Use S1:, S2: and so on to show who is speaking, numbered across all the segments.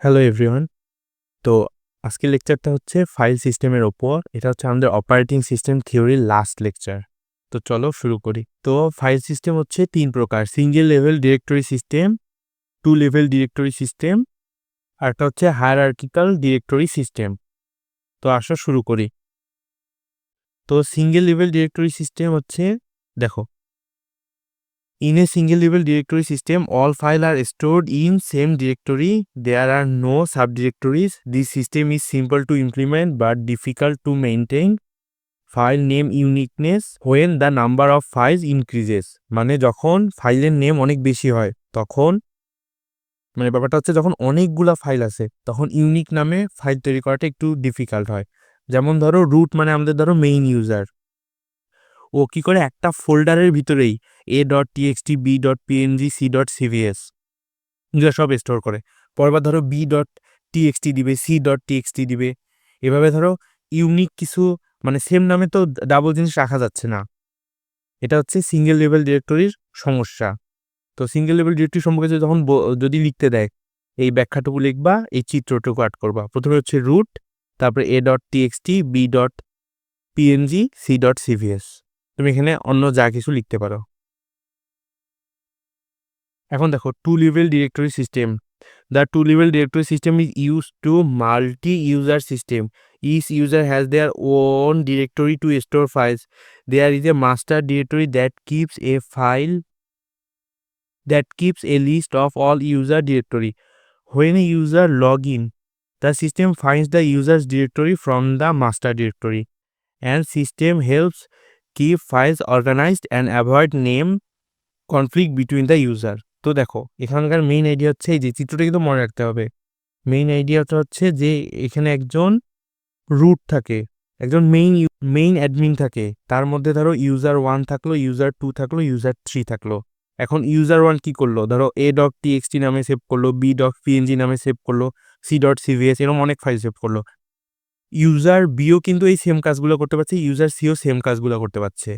S1: Hello everyone. তো আজকের লেকচারটা হচ্ছে ফাইল সিস্টেমের ওপর। এটা হচ্ছে আমাদের অপারেটিং সিস্টেম থিওরির লাস্ট লেকচার। তো চলো শুরু করি। তো ফাইল সিস্টেম হচ্ছে ৩ প্রকার: single level directory system, 2 level directory system, আর একটা হচ্ছে হায়ারার্কিক্যাল ডিরেক্টরি সিস্টেম। তো আসো শুরু করি। তো সিঙ্গেল লেভেল ডিরেক্টরি সিস্টেম হচ্ছে, দেখো, in a single level directory system, all files are stored in same directory. There are no subdirectories. This system is simple to implement but difficult to maintain. File name uniqueness when the number of files increases. মানে যখন ফাইলের name অনেক বেশি হয় তখন, মানে ব্যাপারটা হচ্ছে যখন অনেকগুলা ফাইল আছে তখন ইউনিক নামে ফাইল তৈরি করাটা একটু ডিফিকাল্ট হয়। যেমন ধরো রুট মানে আমাদের ধরো মেইন ইউজার, ও কি করে একটা ফোল্ডারের ভিতরেই a.txt, b.png, c.cvs এগুলো সব স্টোর করে। পরবার ধরো b.txt দিবে, c.txt দিবে, এভাবে ধরো ইউনিক কিছু, মানে সেম নামে তো ডাবল জিনিস রাখা যাচ্ছে না। এটা হচ্ছে সিঙ্গেল লেভেল ডিরেক্টরির সমস্যা। তো সিঙ্গেল লেভেল ডিরেক্টরি সম্পর্কে যদি লিখতে দেয়, এই ব্যাখ্যাটুকু লিখবা, এই চিত্রটুকু আর্ট করবা। প্রথমে হচ্ছে রুট, তারপরে a.txt, b.png, c.cvs। তুমি এখানে অন্য যা কিছু লিখতে পারো। এখন দেখো two level directory system. The two level directory system is use to multi user system. Each user has their own directory to store files. There is a master directory that keeps a list of all user directory. When a user log in, the system finds the user's directory from the master directory, and system helps keep files organized and avoid name conflict between the user. তো দেখো এখানকার main idea হচ্ছে, এই যে চিত্রটা কিন্তু মনে রাখতে হবে। মেইন আইডিয়াটা হচ্ছে যে এখানে একজন রুট থাকে, একজন মেইন অ্যাডমিন থাকে, তার মধ্যে ধরো ইউজার 1 থাকলো, ইউজার 2 থাকলো, ইউজার 3 থাকলো। এখন ইউজার 1 কি করলো, ধরো a.txt নামে সেভ করলো, b.png নামে সেভ করলো, c.cvs, এরকম অনেক ফাইল সেভ করলো। ইউজার বিও কিন্তু এই সেম কাজগুলো করতে পারছে, ইউজার সিও সেম কাজগুলো করতে পারছে।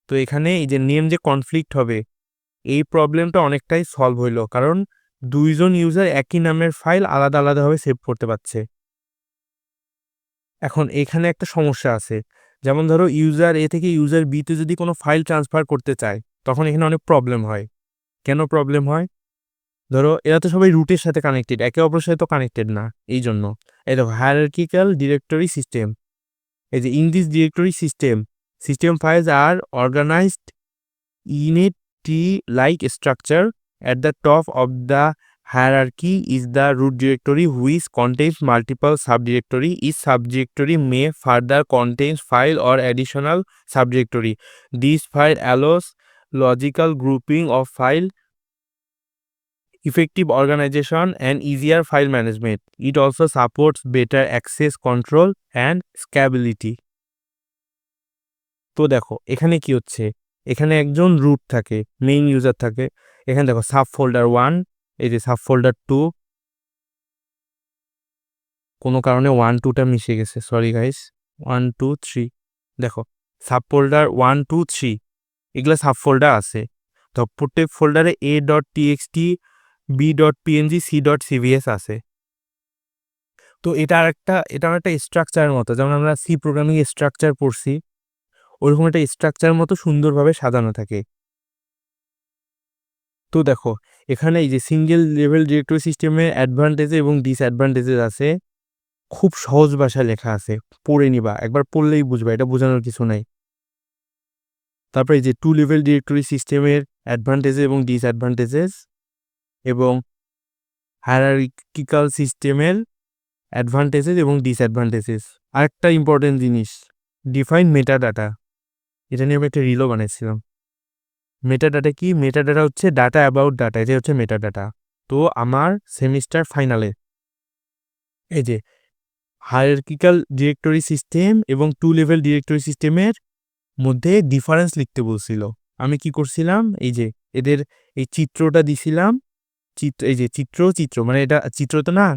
S1: তো এখানে এই যে নেম যে কনফ্লিক্ট হবে, এই প্রবলেমটা অনেকটাই সলভ হইল, কারণ দুইজন ইউজার একই নামের ফাইল আলাদা আলাদাভাবে সেভ করতে পারছে। এখন এখানে একটা সমস্যা আছে, যেমন ধরো ইউজার এ থেকে ইউজার বিতে যদি কোনো ফাইল ট্রান্সফার করতে চায় তখন এখানে অনেক প্রবলেম হয়। কেন প্রবলেম হয়? ধরো এরা তো সবাই রুটের সাথে কানেক্টেড, একে অপরের সাথে তো কানেক্টেড না। এই জন্য এই দেখো হায়ারার্কিক্যাল ডিরেক্টরি সিস্টেম, এই যে in this directory system files are organised in a tree-like structure. At the top of the hierarchy is the root directory, which contains multiple subdirectory. Each subdirectory may further contain file or additional subdirectory. This file allows logical grouping of file, effective organization, and easier file management. It also supports better access control and scalability. তো দেখো এখানে কি হচ্ছে, এখানে একজন root থাকে, main user থাকে। এখানে দেখো সাব ফোল্ডার 1, এই যে সাব ফোল্ডার 2, কোনো কারণে 1 2টা মিশে গেছে, সরি গাইস। 1 2 3, দেখো সাব ফোল্ডার 1 2 3 এগুলো সাব ফোল্ডার আছে। তো প্রত্যেক ফোল্ডারে a.txt, b.png, c.cvs আছে। তো এটা একটা স্ট্রাকচারের মতো, যেমন আমরা সি প্রোগ্রামিং স্ট্রাকচার পড়ছি, ওরকম একটা স্ট্রাকচার মতো সুন্দরভাবে সাজানো থাকে। তো দেখো এখানে এই যে সিঙ্গেল লেভেল ডিরেক্টরি সিস্টেমের অ্যাডভান্টেজ এবং ডিসঅ্যাডভান্টেজেস আছে, খুব সহজ ভাষায় লেখা আছে, পড়ে নিবা, একবার পড়লেই বুঝবা, এটা বোঝানোর কিছু নাই। তারপরে এই যে টু লেভেল ডিরেক্টরি সিস্টেমের অ্যাডভান্টেজ এবং ডিসঅ্যাডভান্টেজেস, এবং হায়ারার্কিক্যাল সিস্টেমের অ্যাডভান্টেজেস এবং ডিসঅ্যাডভান্টেজেস। আরেকটা ইম্পর্টেন্ট জিনিস, ডিফাইন মেটাডাটা। এটা নিয়ে আমি একটা রিলও বানিয়েছিলাম। মেটাডাটা কি? মেটাডাটা হচ্ছে ডাটা অ্যাবাউট ডাটা, এটা হচ্ছে মেটাডাটা। তো আমার সেমিস্টার ফাইনালে এই যে হায়ারার্কিক্যাল ডিরেক্টরি সিস্টেম এবং টু লেভেল ডিরেক্টরি সিস্টেমের মধ্যে ডিফারেন্স লিখতে বলছিল। আমি কি করছিলাম, এই যে এদের এই চিত্রটা দিছিলাম, এই যে চিত্র মানে এটা চিত্র তো না,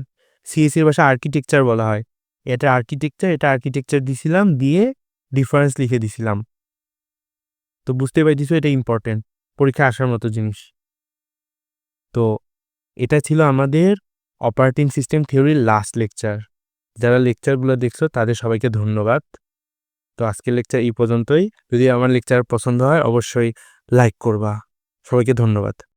S1: সিএসসির ভাষা আর্কিটেকচার বলা হয়, এটা আর্কিটেকচার দিছিলাম, দিয়ে ডিফারেন্স লিখে দিছিলাম। তো বুঝতে পারছিস এটা ইম্পর্টেন্ট, পরীক্ষা আসার মতো জিনিস। তো এটা ছিল আমাদের অপারেটিং সিস্টেম থিওরির লাস্ট লেকচার। যারা লেকচারগুলো দেখছো তাদের সবাইকে ধন্যবাদ। তো আজকের লেকচার এই পর্যন্তই। যদি আমার লেকচার পছন্দ হয় অবশ্যই লাইক করবা। সবাইকে ধন্যবাদ।